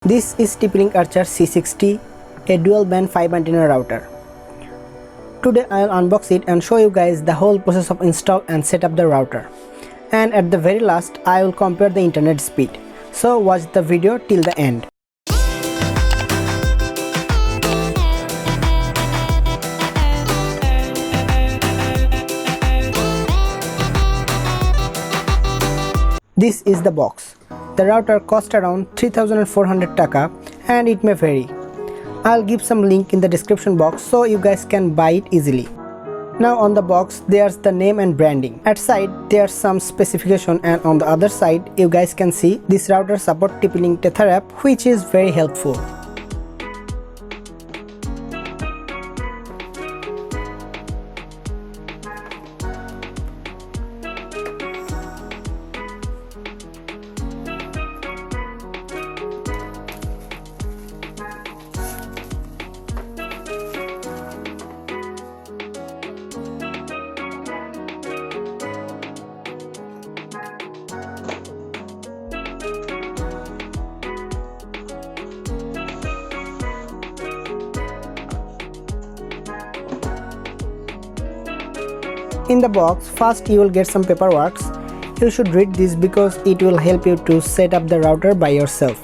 This is TP-Link C60, a dual band 5 antenna router. Today I will unbox it and show you guys the whole process of install and set up the router. And at the very last I will compare the internet speed. So watch the video till the end. This is the box. The router cost around 3400 taka and it may vary. I'll give some link in the description box so you guys can buy it easily. Now on the box there's the name and branding. At side there's some specification, and on the other side you guys can see this router support TP-Link Tether app, which is very helpful. In the box, first you will get some paperwork. You should read this because it will help you to set up the router by yourself.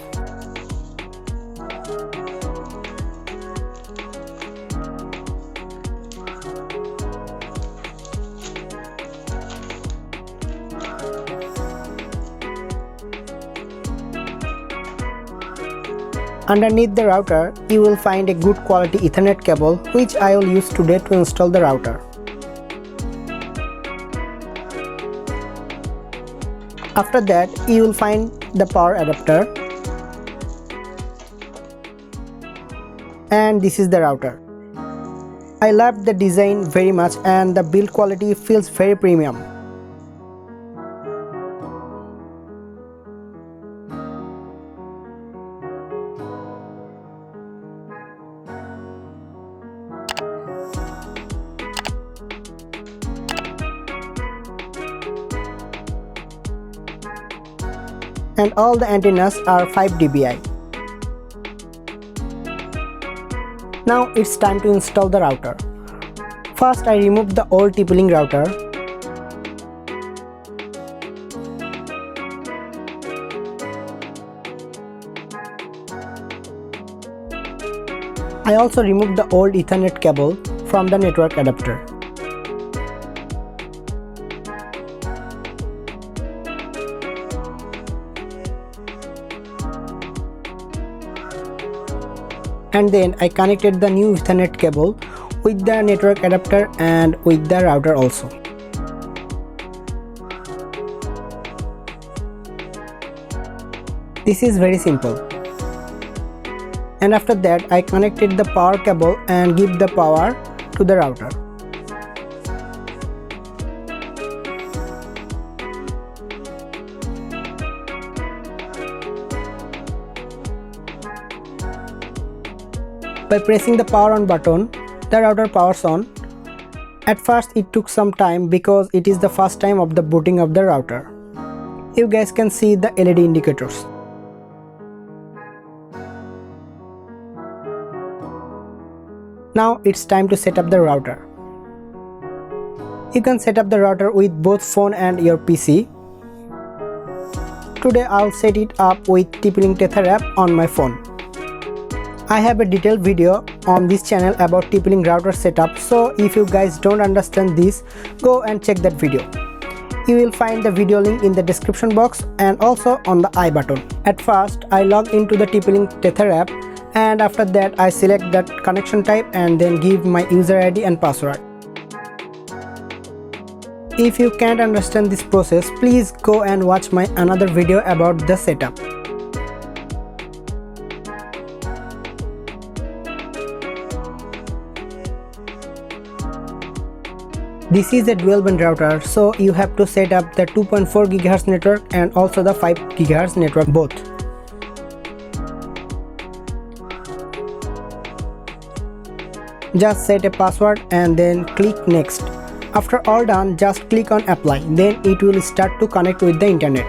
Underneath the router, you will find a good quality Ethernet cable, which I will use today to install the router. After that, you will find the power adapter, and this is the router. I love the design very much and the build quality feels very premium. And all the antennas are 5 dBi. Now it's time to install the router. First I removed the old TP-Link router. I also removed the old Ethernet cable from the network adapter. And then I connected the new Ethernet cable with the network adapter and with the router also. This is very simple. And after that I connected the power cable and give the power to the router. By pressing the power on button, the router powers on. At first it took some time because it is the first time of the booting of the router. You guys can see the LED indicators. Now it's time to set up the router. You can set up the router with both phone and your PC. Today I'll set it up with TP-Link Tether app on my phone. I have a detailed video on this channel about TP-Link router setup, so if you guys don't understand this, go and check that video. You will find the video link in the description box and also on the I button. At first, I log into the TP-Link Tether app, and after that I select that connection type and then give my user ID and password. If you can't understand this process, please go and watch my another video about the setup. This is a dual band router, so you have to set up the 2.4 GHz network and also the 5 GHz network both. Just set a password and then click next. After all done, just click on apply, then it will start to connect with the internet.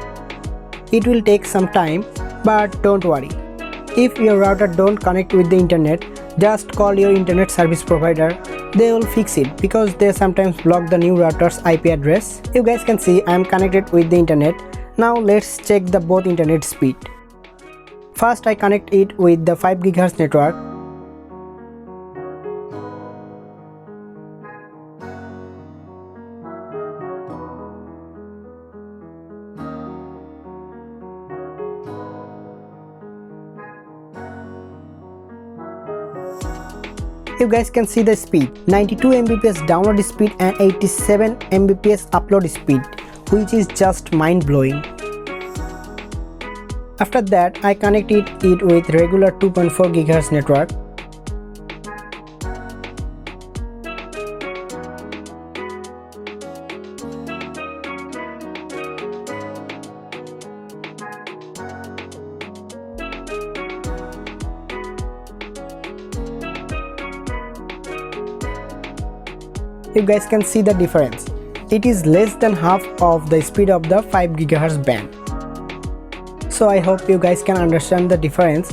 It will take some time, but don't worry. If your router don't connect with the internet, just call your internet service provider. They will fix it because they sometimes block the new router's IP address. You guys can see I am connected with the internet. Now let's check the both internet speed. First I connect it with the 5 GHz network. You guys can see the speed, 92 Mbps download speed and 87 Mbps upload speed, which is just mind-blowing. After that, I connected it with regular 2.4 GHz network. You guys can see the difference. It is less than half of the speed of the 5 GHz band. So I hope you guys can understand the difference.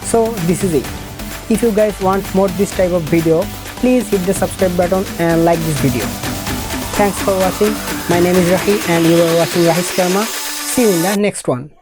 So this is it. If you guys want more this type of video, please hit the subscribe button and like this video. Thanks for watching. My name is Rahi and you are watching Rahi's Karma. See you in the next one.